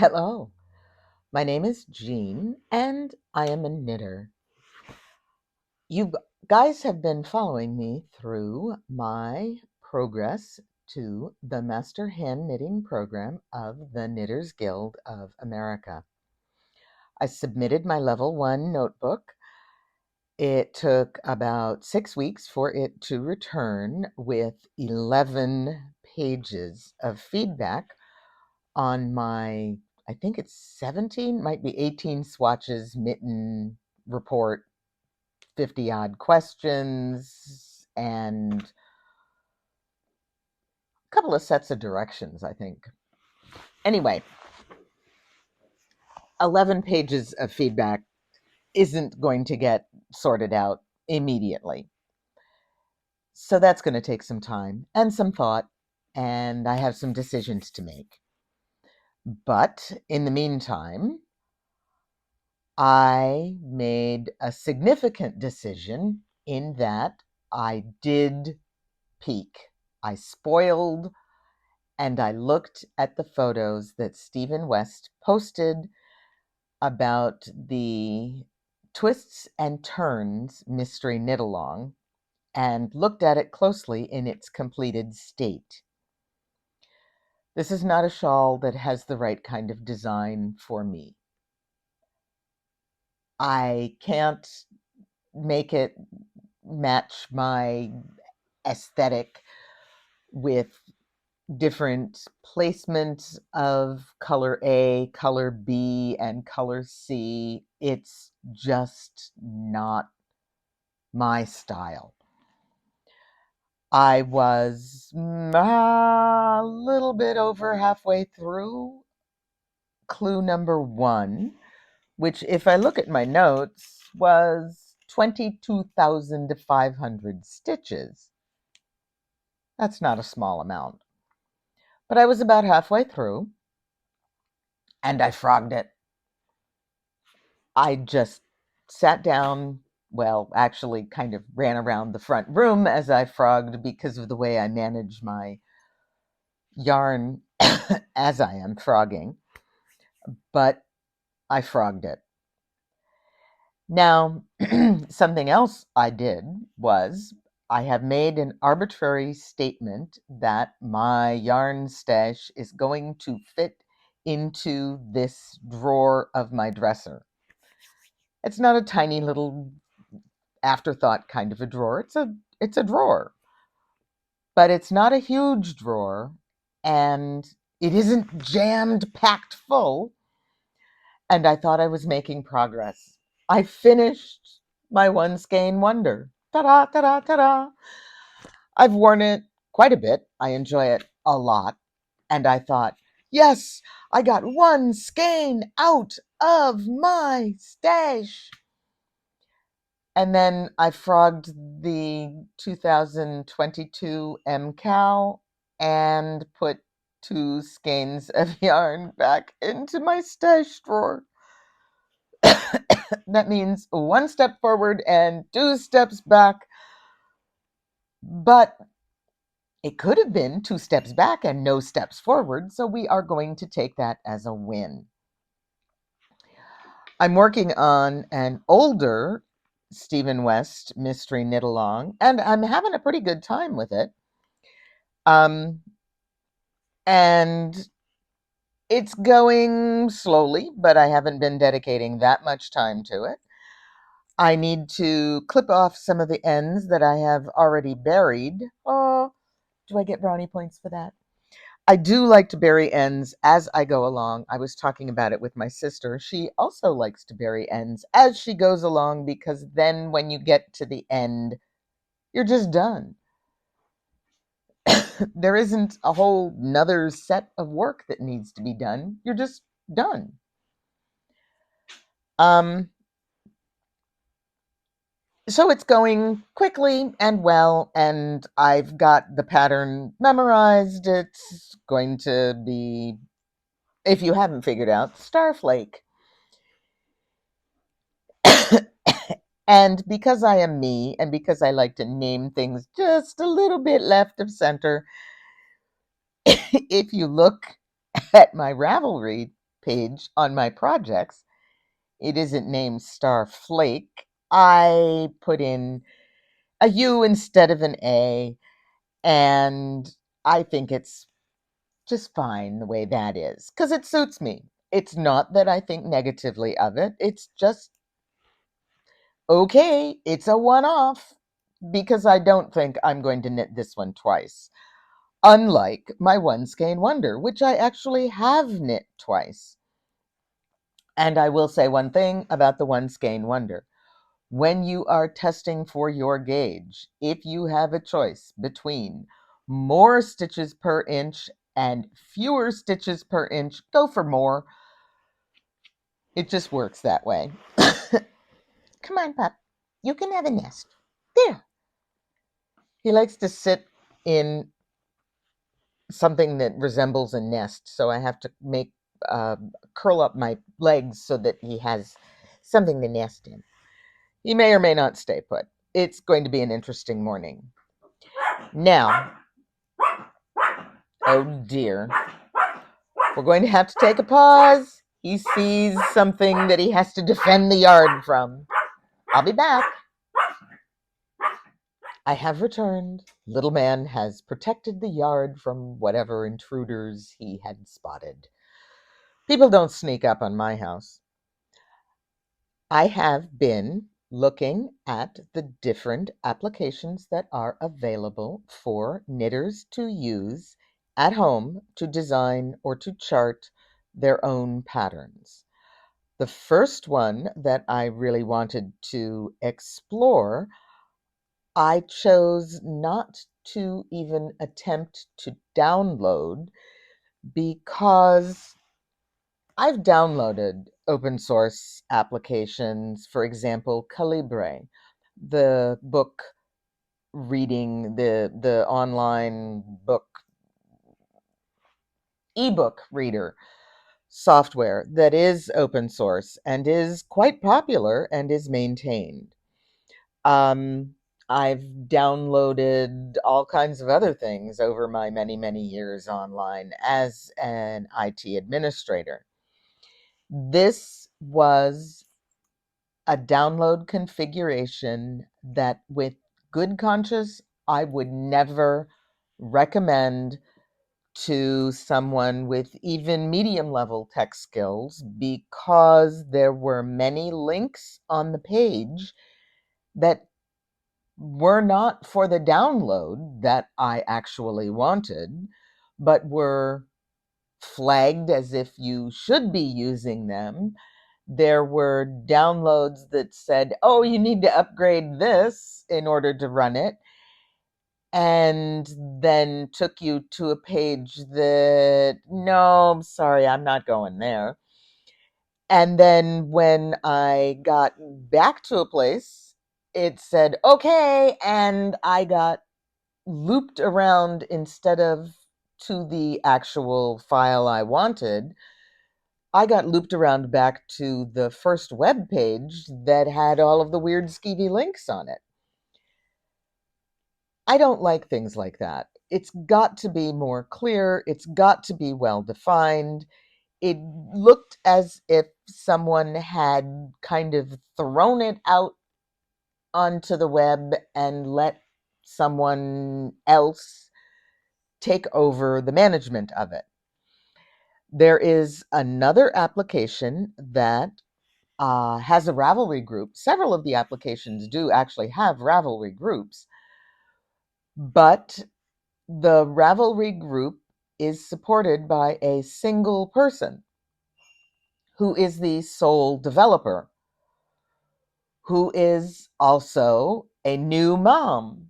Hello, my name is Jean, and I am a knitter. You guys have been following me through my progress to the Master Hand Knitting Program of the Knitters Guild of America. I submitted my level 1 notebook. It took about 6 weeks for it to return with 11 pages of feedback on my, I think it's 17, might be 18 swatches, mitten report, 50 odd questions, and a couple of sets of directions, I think. Anyway, 11 pages of feedback isn't going to get sorted out immediately. So that's going to take some time and some thought, and I have some decisions to make. But in the meantime, I made a significant decision in that I did peek. I spoiled and I looked at the photos that Stephen West posted about the Twists and Turns Mystery Knit Along and looked at it closely in its completed state. This is not a shawl that has the right kind of design for me. I can't make it match my aesthetic with different placement of color A, color B, and color C. It's just not my style. I was a little bit over halfway through clue number 1, which, if I look at my notes, was 22,500 stitches. That's not a small amount. But I was about halfway through, and I frogged it. I just sat down, well, actually kind of ran around the front room as I frogged because of the way I manage my yarn as I am frogging, but I frogged it. Now, something else I did was I have made an arbitrary statement that my yarn stash is going to fit into this drawer of my dresser. It's not a tiny little afterthought kind of a drawer. It's a drawer. But it's not a huge drawer, and it isn't jammed packed full, and I thought I was making progress. I finished my one skein wonder. Ta-da, ta-da, ta-da. I've worn it quite a bit. I enjoy it a lot. And I thought, yes, I got one skein out of my stash. And then I frogged the 2022 MCal and put 2 skeins of yarn back into my stash drawer. That means 1 step forward and 2 steps back. But it could have been 2 steps back and no steps forward, so we are going to take that as a win. I'm working on an older Stephen West mystery knit along, and I'm having a pretty good time with it. And it's going slowly, but I haven't been dedicating that much time to it. I need to clip off some of the ends that I have already buried. Oh, do I get brownie points for that? I do like to bury ends as I go along. I was talking about it with my sister. She also likes to bury ends as she goes along because then when you get to the end, you're just done. There isn't a whole nother set of work that needs to be done. You're just done. Um, so it's going quickly and well, and I've got the pattern memorized. It's going to be, if you haven't figured out, Starflake. And because I am me, and because I like to name things just a little bit left of center, if you look at my Ravelry page on my projects, it isn't named Starflake. I put in a U instead of an A, and I think it's just fine the way that is because it suits me. It's not that I think negatively of it, it's just okay, it's a one off because I don't think I'm going to knit this one twice. Unlike my One Skein Wonder, which I actually have knit twice. And I will say one thing about the One Skein Wonder. When you are testing for your gauge, if you have a choice between more stitches per inch and fewer stitches per inch, go for more. It just works that way. Come on, pup. You can have a nest. There. He likes to sit in something that resembles a nest, so I have to make curl up my legs so that he has something to nest in. He may or may not stay put. It's going to be an interesting morning. Now, oh dear, we're going to have to take a pause. He sees something that he has to defend the yard from. I'll be back. I have returned. Little man has protected the yard from whatever intruders he had spotted. People don't sneak up on my house. I have been looking at the different applications that are available for knitters to use at home to design or to chart their own patterns. The first one that I really wanted to explore, I chose not to even attempt to download because I've downloaded open source applications, for example, Calibre, the book reading, the online book ebook reader software that is open source and is quite popular and is maintained. Um, I've downloaded all kinds of other things over my many, many years online as an IT administrator. This was a download configuration that, with good conscience, I would never recommend to someone with even medium level tech skills because there were many links on the page that were not for the download that I actually wanted, but were flagged as if you should be using them. There were downloads that said, oh, you need to upgrade this in order to run it, and then took you to a page that, no, I'm sorry, I'm not going there. And then when I got back to a place, it said, okay, and I got looped around instead of to the actual file I wanted. I got looped around back to the first web page that had all of the weird skeevy links on it. I don't like things like that. It's got to be more clear. It's got to be well defined. It looked as if someone had kind of thrown it out onto the web and let someone else take over the management of it. There is another application that has a Ravelry group. Several of the applications do actually have Ravelry groups, but the Ravelry group is supported by a single person who is the sole developer, who is also a new mom.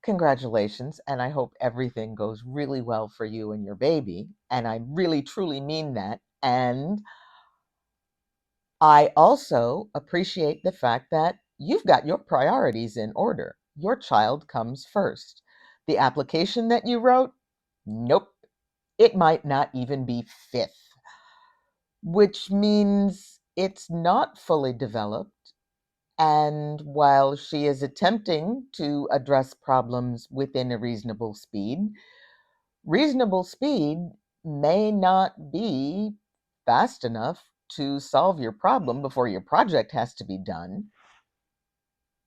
Congratulations, and I hope everything goes really well for you and your baby. And I really, truly mean that. And I also appreciate the fact that you've got your priorities in order. Your child comes first. The application that you wrote, nope, it might not even be fifth, which means it's not fully developed. And while she is attempting to address problems within a reasonable speed may not be fast enough to solve your problem before your project has to be done,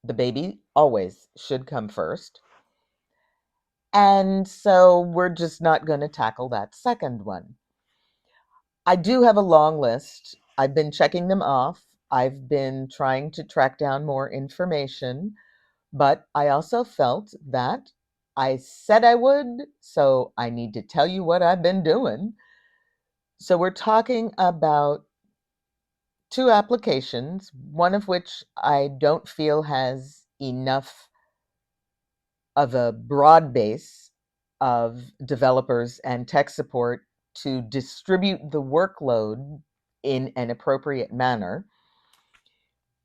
the baby always should come first. And so we're just not going to tackle that second one. I do have a long list. I've been checking them off. I've been trying to track down more information, but I also felt that I said I would, so I need to tell you what I've been doing. So we're talking about two applications, one of which I don't feel has enough of a broad base of developers and tech support to distribute the workload in an appropriate manner.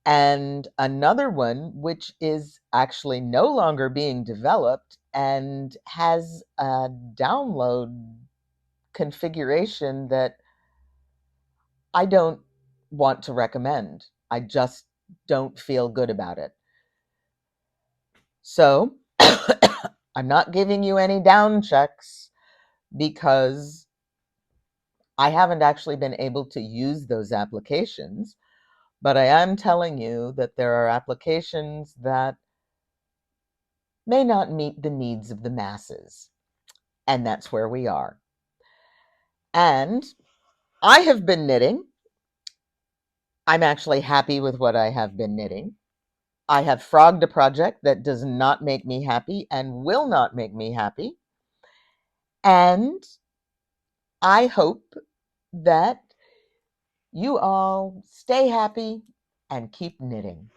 And another one, which is actually no longer being developed and has a download configuration that I don't want to recommend. I just don't feel good about it. So I'm not giving you any down checks because I haven't actually been able to use those applications, but I am telling you that there are applications that may not meet the needs of the masses. And that's where we are. And I have been knitting. I'm actually happy with what I have been knitting. I have frogged a project that does not make me happy and will not make me happy. And I hope that you all stay happy and keep knitting.